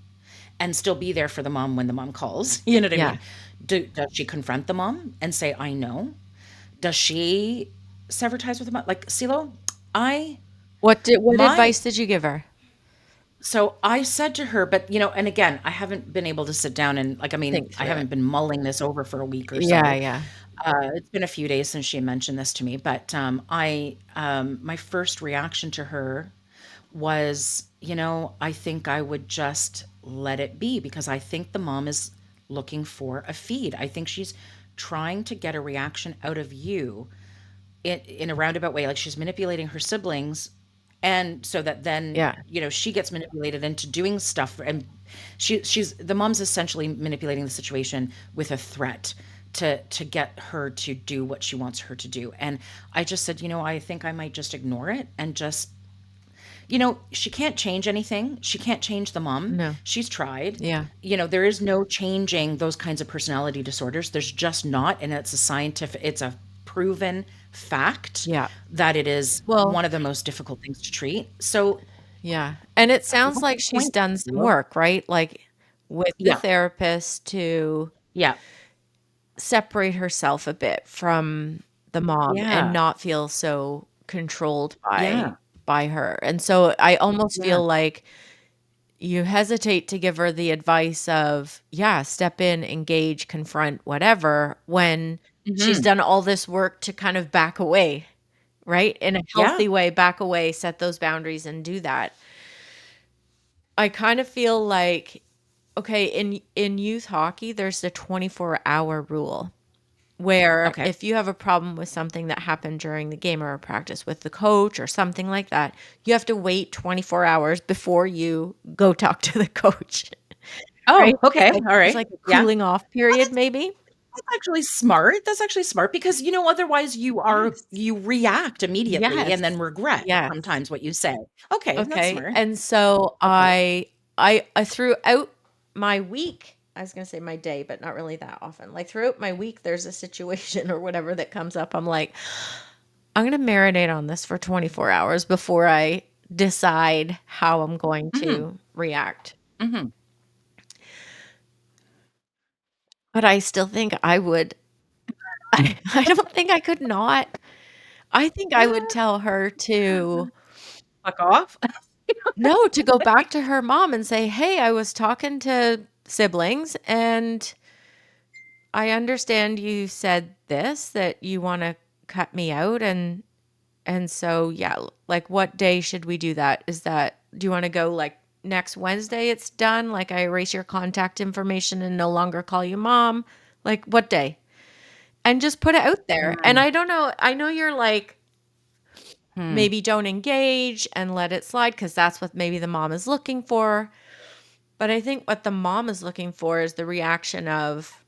and still be there for the mom when the mom calls? You know what I yeah. mean? Does she confront the mom and say, I know? Does she sever ties with the mom? Like, CeeLo, I, What my, advice did you give her? so I said to her, but and again, I haven't been able to sit down and like, I mean, Think I through it. haven't been mulling this over for a week or Yeah, so. yeah, It's been a few days since she mentioned this to me, but my first reaction to her was, I think I would just let it be because I think the mom is looking for a feed. I think she's trying to get a reaction out of you in a roundabout way, like she's manipulating her siblings, and so that then yeah, she gets manipulated into doing stuff, and she's the mom's essentially manipulating the situation with a threat to get her to do what she wants her to do. And I just said, I think I might just ignore it and just, she can't change anything. She can't change the mom. no, She's tried. yeah, There is no changing those kinds of personality disorders. There's just not. And it's a proven fact yeah. that it is Well, one of the most difficult things to treat. So yeah, and it sounds what's like the she's point? done some work, right? Like, with the Yeah. therapist to Yeah. separate herself a bit from the mom and Yeah. not feel so controlled Yeah. by her, and so I almost Yeah. feel like you hesitate to give her the advice of, yeah, step in, engage, confront, whatever, when she's Hmm. done all this work to kind of back away, right? In a Yeah. healthy way, back away, set those boundaries and do that. I kind of feel like, okay, in youth hockey, there's the 24-hour rule where Okay. if you have a problem with something that happened during the game or a practice with the coach or something like that, you have to wait 24 hours before you go talk to the coach. Oh, Right? okay. All There's right. like a Yeah. cooling off Oh, period maybe? that's actually smart. That's actually smart because, otherwise Yes. you react immediately and then Yes. regret Yes. sometimes what you say. Okay, that's Okay, smart. and so Okay. I throughout my week, I was gonna say my day, but not really that often. Like, throughout my week, there's a situation or whatever that comes up, I'm like, "I'm gonna marinate on this for 24 hours before I decide how I'm going Mhm. to react." Mhm. But I still think I would I don't think I could not. I think I would tell her to Fuck off. no, to go back to her mom and say, "Hey, I was talking to siblings and I understand you said this, that you wanna cut me out, and so, yeah, like, what day should we do that? Do you wanna go, like, next Wednesday it's done? Like, I erase your contact information and no longer call you mom? Like, what day?" And just put it out there, and Mm. I don't know, I know you're like, Hmm. maybe don't engage and let it slide because that's what maybe the mom is looking for, but I think what the mom is looking for is the reaction of,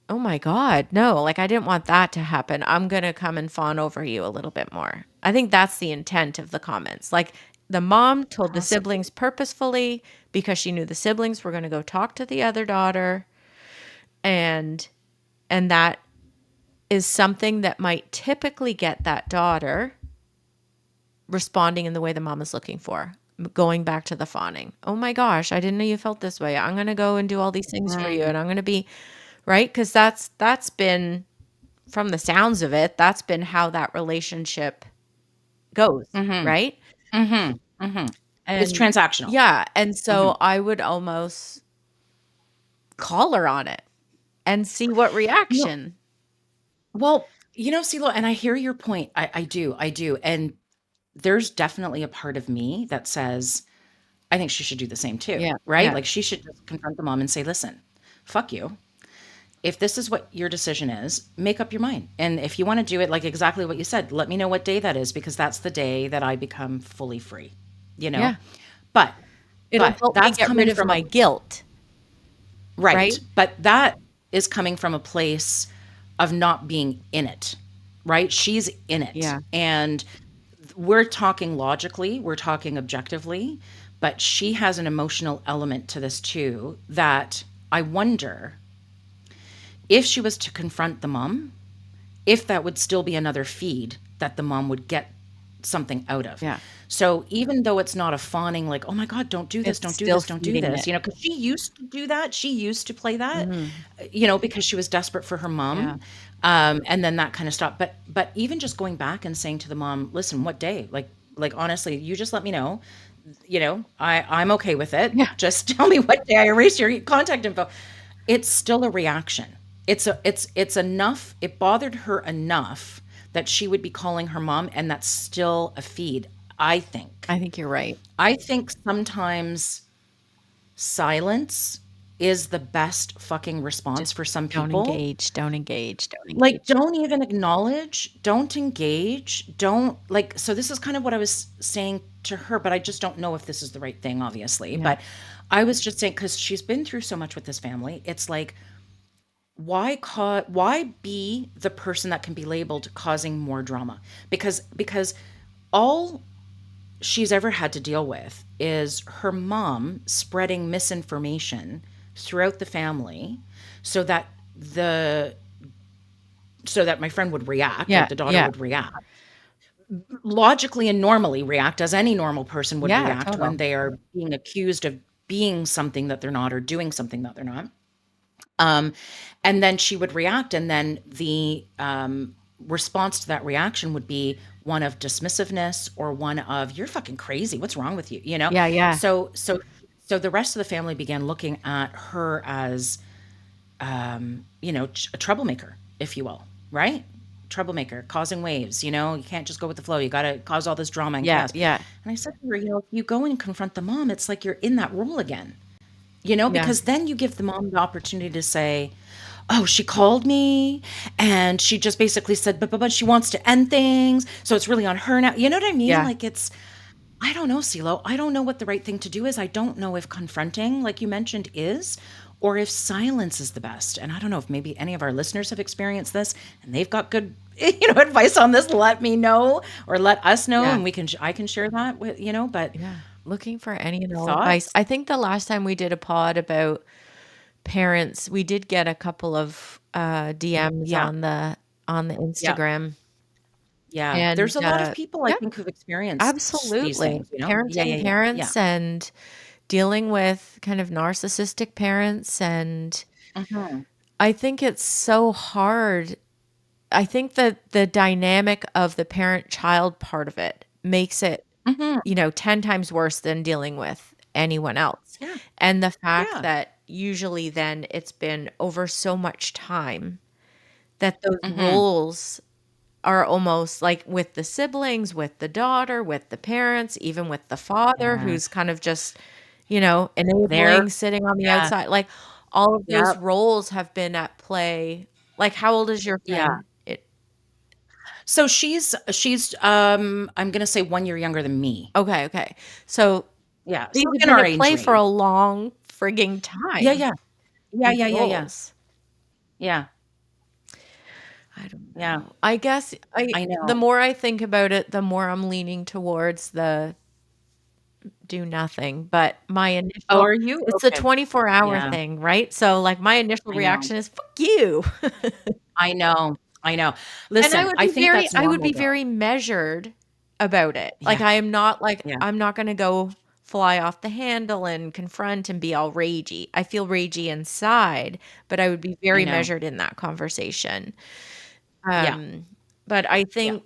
"Oh my god, no, like, I didn't want that to happen. I'm gonna come and fawn over you a little bit more." I think that's the intent of the comments. Like, the mom told the Possibly. siblings purposefully because she knew the siblings were gonna go talk to the other daughter, and that is something that might typically get that daughter responding in the way the mom is looking for, going back to the fawning. "Oh my gosh, I didn't know you felt this way. I'm gonna go and do all these things for you, Mm. and I'm gonna be" right? Because that's been, from the sounds of it, that's been how that relationship goes, Mhm. right? Mhm. Mhm. It's And transactional. yeah, and so Mhm. I would almost call her on it and see what No, reaction. well, CeeLo, and I hear your point. I do, and there's definitely a part of me that says, I think she should do the same too, Yeah, right? yeah, Like, she should just confront the mom and say, "Listen, fuck you. If this is what your decision is, make up your mind. And if you want to do it like exactly what you said, let me know what day that is because that's the day that I become fully free, you know? yeah, But It'll But help me that's get coming rid of from a my guilt, right? right, but that is coming from a place of not being in it, right? She's in it, Yeah, and we're talking logically, we're talking objectively, but she has an emotional element to this too that I wonder if she was to confront the mom, if that would still be another feed that the mom would get something out of. yeah. So even though it's not a fawning, like, oh my God, don't do this, It's don't do still this, don't do feeding this, it. because she used to do that. She used to play that, Mhm. because she was desperate for her Yeah. mom. And then that kind of stopped. But even just going back and saying to the mom, listen, what day? Like honestly, you just let me know. I'm okay with it. Yeah. Just tell me what day I erase your contact info. It's still a reaction. It's enough. It bothered her enough that she would be calling her mom, and that's still a feed, I think. I think you're right. I think sometimes silence is the best fucking response Just for some don't people. engage, don't engage, don't Like, engage. don't even acknowledge, don't engage, don't like, so this is kind of what I was saying to her, but I just don't know if this is the right thing, obviously. Yeah. But I was just saying, because she's been through so much with this family, it's like, why be the person that can be labeled causing more drama? Because all she's ever had to deal with is her mom spreading misinformation throughout the family so that the so that my friend would react, like Yeah, the daughter yeah. would react logically and normally react as any normal person would Yeah, react when total. they are being accused of being something that they're not or doing something that they're not. Um, and then she would react, and then the response to that reaction would be one of dismissiveness or one of "you're fucking crazy. What's wrong with you?" You know. Yeah, yeah. So the rest of the family began looking at her as a troublemaker, if you will, right? Troublemaker, causing waves. You can't just go with the flow. You got to cause all this drama and Yeah, chaos. yeah, And I said to her, if you go and confront the mom, it's like you're in that role again. yeah, Because then you give the mom the opportunity to say, "Oh, she called me and she just basically said, but she wants to end things. So it's really on her now." You know what I mean? yeah. Like I don't know, CeeLo. I don't know what the right thing to do is. I don't know if confronting, like you mentioned, is, or if silence is the best. And I don't know if maybe any of our listeners have experienced this and they've got good, advice on this. Let me know or let us know, Yeah, and I can share that with, but yeah. Looking for any and all advice. thoughts. I think the last time we did a pod about parents, we did get a couple of DMs Yeah. on the Yeah. Instagram. Yeah. And There's a lot of people I yeah, think who've experienced these absolutely. things. Yeah, yeah, Parenting yeah. Yeah. parents and dealing with kind of narcissistic parents. And Mhm. I think it's so hard. I think that the dynamic of the parent child part of it makes it, Mhm. 10 times worse than dealing with anyone else. Yeah. And the fact Yeah. that usually then it's been over so much time that those Mhm. roles are almost like with the siblings, with the daughter, with the parents, even with the father Yeah. who's kind of just, There. enabling, sitting on the Yeah. outside. Like all of those Yep. roles have been at play. Like how old is your Yeah. friend? So she's I'm gonna say 1 year younger than me. Okay, okay. So Yeah. these So have in been our at age play for range. a long frigging Yeah, time, yeah. Yeah, these yeah, yeah, yeah. roles. Yeah. I don't Yeah. know. I guess I the know. more I think about it, the more I'm leaning towards the do nothing, but my Oh, initial are you? it's a Okay. 24-hour Yeah. thing, right? So, like, my initial I know. reaction is, "Fuck you." I know. I know. And Listen, I think that's I would normal be though. very measured about it. Like, Yeah. I am not like, Yeah. I'm not gonna go fly off the handle and confront and be all ragey. I feel ragey inside, but I would be I very know. measured in that conversation. Yeah. Um, but I Yeah. think,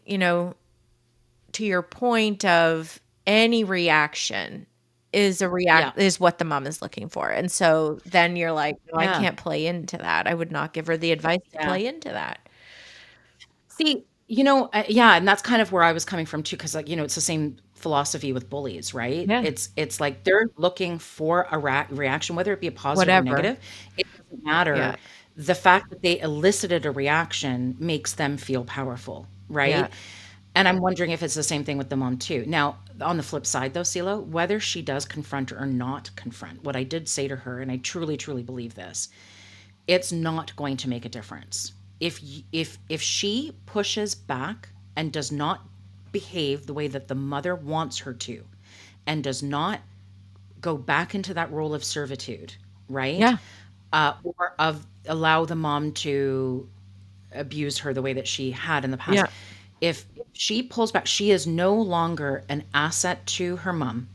to your point of any reaction Yeah. is what the mom is looking for. And so then you're like, "No, I Yeah. can't play into that. I would not give her the advice to Yeah. play into that." See, yeah, and that's kind of where I was coming from too, because like, it's the same philosophy with bullies, right? Yeah. It's like they're looking for a reaction, whether it be a positive or Whatever. negative. It doesn't Yeah. matter. The fact that they elicited a reaction makes them feel powerful, Yeah. right? And I'm wondering if it's the same thing with the mom too. Now, on the flip side though, Silo, whether she does confront or not confront, what I did say to her, and I truly, truly believe this, it's not going to make a difference. If she pushes back and does not behave the way that the mother wants her to, and does not go back into that role of servitude, right? Yeah. Or of allow the mom to abuse her the way that she had in the past. Yeah. If she pulls back, she is no longer an asset to her mom.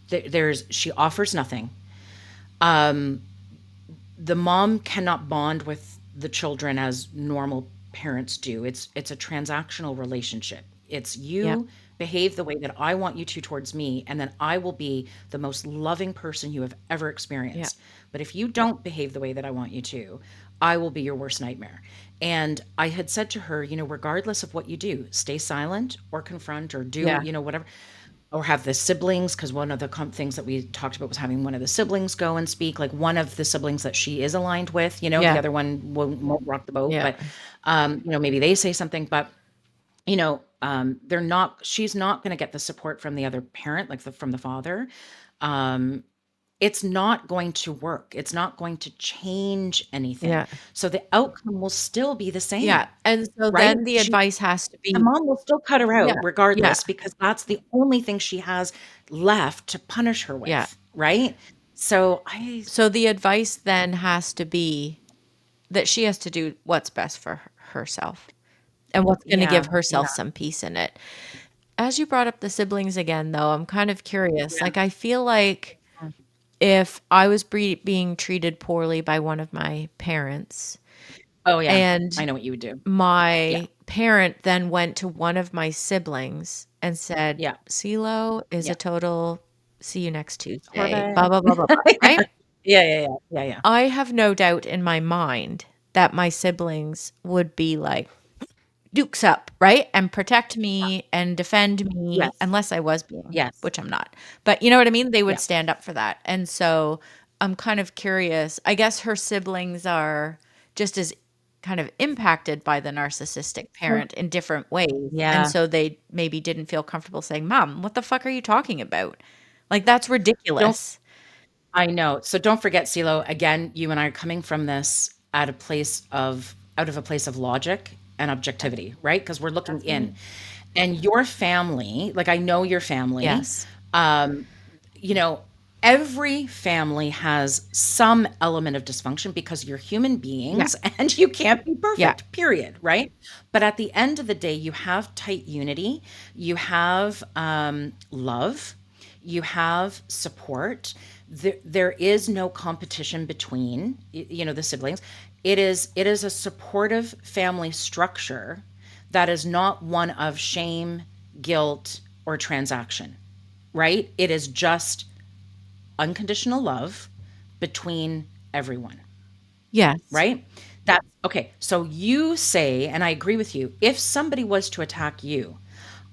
There's she offers nothing. The mom cannot bond with the children as normal parents do. It's a transactional relationship. It's Yeah. you behave the way that I want you to towards me, and then I will be the most loving person you have ever Yeah. experienced. But if you don't behave the way that I want you to, I will be your worst nightmare. And I had said to her, regardless of what you do, stay silent or confront or do, Yeah. whatever, or have the siblings, because one of the things that we talked about was having one of the siblings go and speak, like one of the siblings that she is aligned with, the Yeah. other one won't rock the boat, Yeah. but maybe they say something, but they're not she's not going to get the support from the other parent, like from the father. It's not going to work. It's not going to change anything. Yeah. So the outcome will still be the Yeah. same, And so right? then the advice has to The be, mom will still cut her yeah. out Yeah. regardless, because that's the only thing she has left to punish her Yeah. with, right? So I So the advice then has to be that she has to do what's best for herself and what's going to give yeah, yeah, herself some peace in it. As you brought up the siblings again, though, I'm kind of curious. yeah. Like, I feel like if I was being treated poorly by one of my parents Oh, yeah. and I know what you would do. Yeah, my parent then went to one of my siblings and said, yeah, "CeeLo is a yeah. total see you next Tuesday, Horrible. blah, blah, blah, blah, blah," right? Yeah, yeah, yeah, yeah, yeah. I have no doubt in my mind that my siblings would be like, dukes up, right? And protect me and defend me Yes, unless I was being, yes, which I'm not. But you know what I mean? They would yeah. stand up for that. And so I'm kind of curious. I guess her siblings are just as kind of impacted by the narcissistic Well, parent in different ways. And yeah. so they maybe didn't feel comfortable saying, "Mom, what the fuck are you talking about? Like, that's Don't ridiculous." I know. So don't forget, CeeLo, again, you and I are coming from this out of a place of logic and objectivity, right? Because we're looking in. And your family, like I know your family, Yes. um, you know, every family has some element of dysfunction because you're human Yeah. beings and you can't be Yeah. perfect, period, right? But at the end of the day, you have tight unity, you have love, you have support. There is no competition between the siblings. It is a supportive family structure that is not one of shame, guilt, or transaction, right? It is just unconditional love between everyone, Yes. right? That's okay. So you say, and I agree with you, if somebody was to attack you,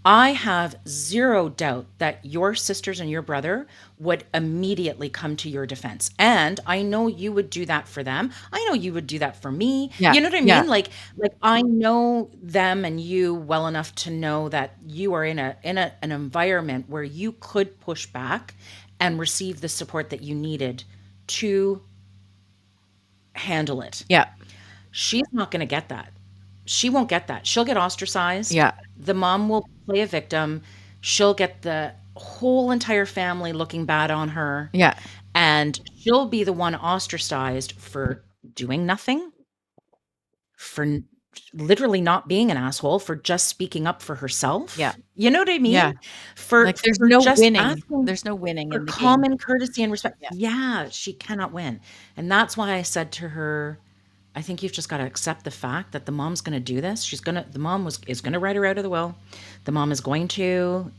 I have zero doubt that your sisters and your brother would immediately come to your defense. And I know you would do that for them. I know you would do that for me. Yeah. You know what I Yeah. mean? Like I know them and you well enough to know that you are in an environment where you could push back and receive the support that you needed to handle it. Yeah. She's not going to get that. She won't get that. She'll get ostracized. Yeah. The mom will play a victim. She'll get the whole entire family looking bad on her. Yeah. And she'll be the one ostracized for doing nothing, for literally not being an asshole, for just speaking up for Yeah. herself. You know what I Yeah. mean? For Like, there's for no just winning. asking There's no winning for in the game. common courtesy and respect. Yeah. Yeah, she cannot win. And that's why I said to her, I think you've just got to accept the fact that the mom's going to do this. The mom is going to write her out of the will. The mom is going to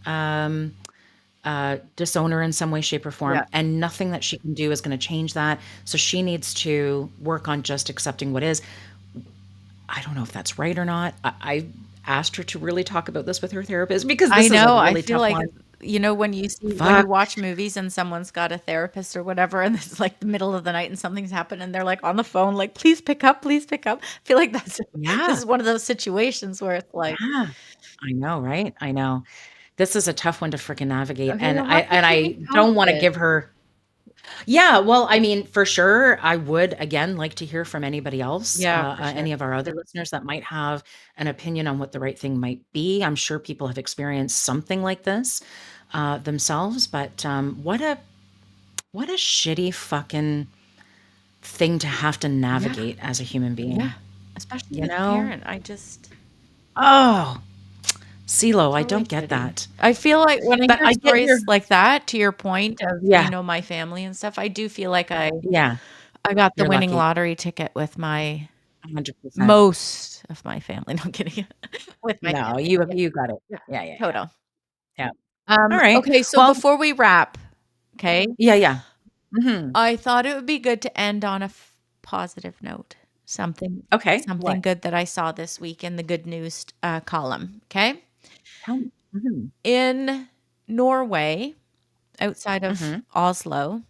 disown her in some way, shape, or form, Yeah. and nothing that she can do is going to change that. So she needs to work on just accepting what is. I don't know if that's right or not. I asked her to really talk about this with her therapist because I this is a know. I really feel tough like one. you know, when you Fuck. watch movies and someone's got a therapist or whatever, and it's like the middle of the night and something's happened and they're like on the phone, like, please pick up, please pick up. I feel like this Yeah. is one of those situations where it's like, Yeah. I know, right? I know. This is a tough one to freaking navigate, okay, and you'll I have to and keep me I don't wanna posted. give her. Yeah, well, I mean, for sure, I would, again, like to hear from anybody else, Yeah, for sure. any of our other listeners that might have an opinion on what the right thing might be. I'm sure people have experienced something like this, themselves, but, what a shitty fucking thing to have to Yeah, navigate as a human yeah. being, Especially you with a know? parent. I just Oh, CeeLo, I totally don't get shitty. that. I feel like when I But hear I get your. stories like that, to your point of, Yeah, my family and stuff, I do feel like yeah, I got the you're winning lucky. lottery ticket with my 100%. most of my family. No, I'm kidding. With my No, family. Yeah, you got it. yeah, Yeah, yeah, yeah, total. yeah. Alright. Okay, so Well, before we wrap, okay, yeah, yeah. Mhm. I thought it would be good to end on a positive note. Something Okay, what? something good that I saw this week in the good news, column, okay? Tell me. Mhm. In Norway, outside of Mhm. Oslo,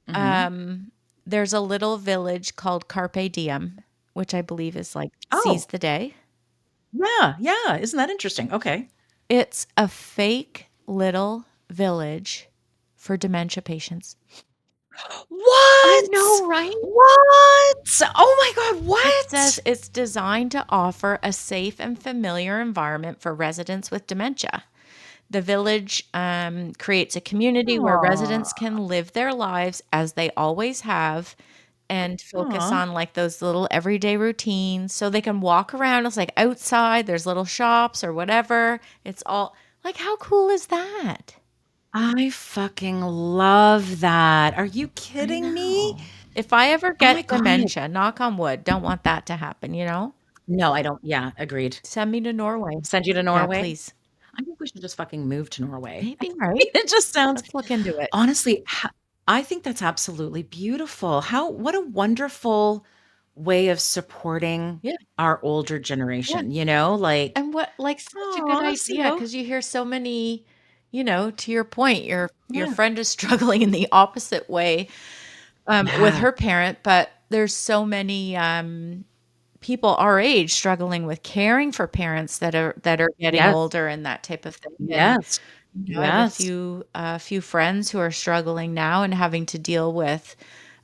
Mhm. um, there's a little village called Carpe Diem, which I believe is like seize Oh, the day. yeah, yeah, isn't that interesting? Okay. It's a fake little village for dementia patients. I What? know, right? What? Oh my god, It says what? it's designed to offer a safe and familiar environment for residents with dementia. The village creates a community where residents Aw, can live their lives as they always have and focus aw. on like those little everyday routines so they can walk around. It's like outside, there's little shops or whatever. It's all like, how cool is that? I fucking love that. Are you I kidding me? know. If I ever Oh my get god. dementia, knock on wood, don't want that to happen, you know? No, I don't. Yeah, agreed. Send me to Norway. Send you to Yeah, Norway? please. I think we should just fucking move to Norway. Maybe, right? It just sounds. Let's look into it. Honestly, I think that's absolutely beautiful. What a wonderful way of supporting Yeah, our older yeah. generation, you know? Like, And what like, such a good oh, idea CeeLo. because you hear so many, to your point, your Yeah. friend is struggling in the opposite way, with Yeah. her parent, but there's so many, people our age struggling with caring for parents that are getting Yes. older and that type of thing, and, Yes. I have a Yes. few friends who are struggling now and having to deal with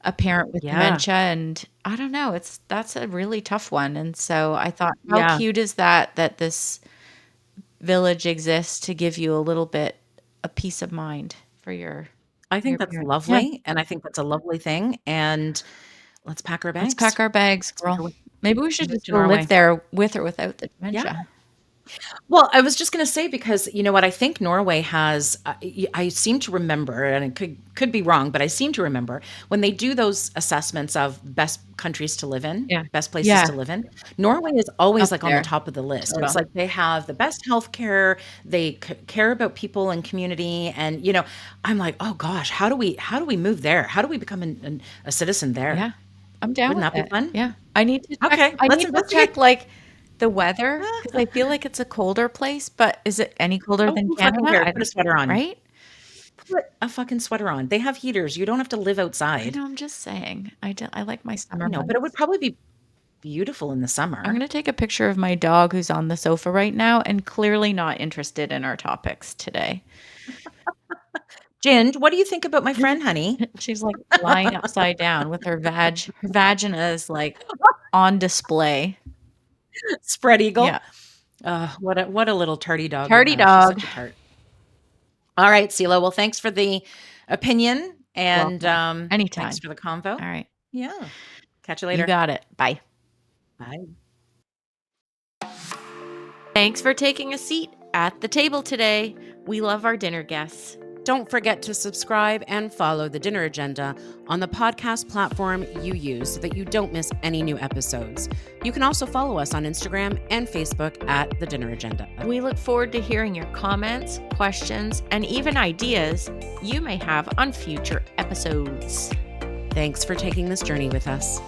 a parent with Yeah. dementia, and I don't know, that's a really tough one, and so I thought, how Yeah. cute is that this village exists to give you a little bit of peace of mind for I think your that's parent. Yeah, lovely, and I think that's a lovely thing, and let's pack our let's bags. pack our bags, Let's girl. move Maybe we should move just to go live Norway. there with or without the Yeah. dementia. Well, I was just gonna say because you know what, I think Norway has, I seem to remember, and it could be wrong, but I seem to remember when they do those assessments of best countries to live in, Yeah. best places Yeah, to live in, Norway is always up like on the there. top of the list. It's Total. like they have the best healthcare, they care about people and community, and you know, I'm like, oh gosh, how do we move there? How do we become a citizen there? Yeah. I'm down Wouldn't with that be it. fun? Yeah. I need to check Okay, let's investigate. like, the weather because I feel like it's a colder place, but is it any colder Oh, than who fucking Canada? cares? I Put a don't sweater on. right? Put a fucking sweater on. They have heaters. You don't have to live I outside. know, I'm just saying. I like my I summer know, but it would months. probably be beautiful in the I'm summer. gonna take a picture of my dog who's on the sofa right now and clearly not interested in our topics today. Ginger, what do you think about my friend, honey? She's, like, lying upside down with her vagina is, like, on display. Spread eagle. Yeah. What a little tarty dog you Tardy have. She's dog. such a tart. All right, CeeLo. Well, thanks for the opinion You're and welcome. thanks Anytime. for the convo. Alright. Yeah. Catch you You later. got it. Bye. Bye. Thanks for taking a seat at the table today. We love our dinner guests. Don't forget to subscribe and follow The Dinner Agenda on the podcast platform you use so that you don't miss any new episodes. You can also follow us on Instagram and Facebook at The Dinner Agenda. We look forward to hearing your comments, questions, and even ideas you may have on future episodes. Thanks for taking this journey with us.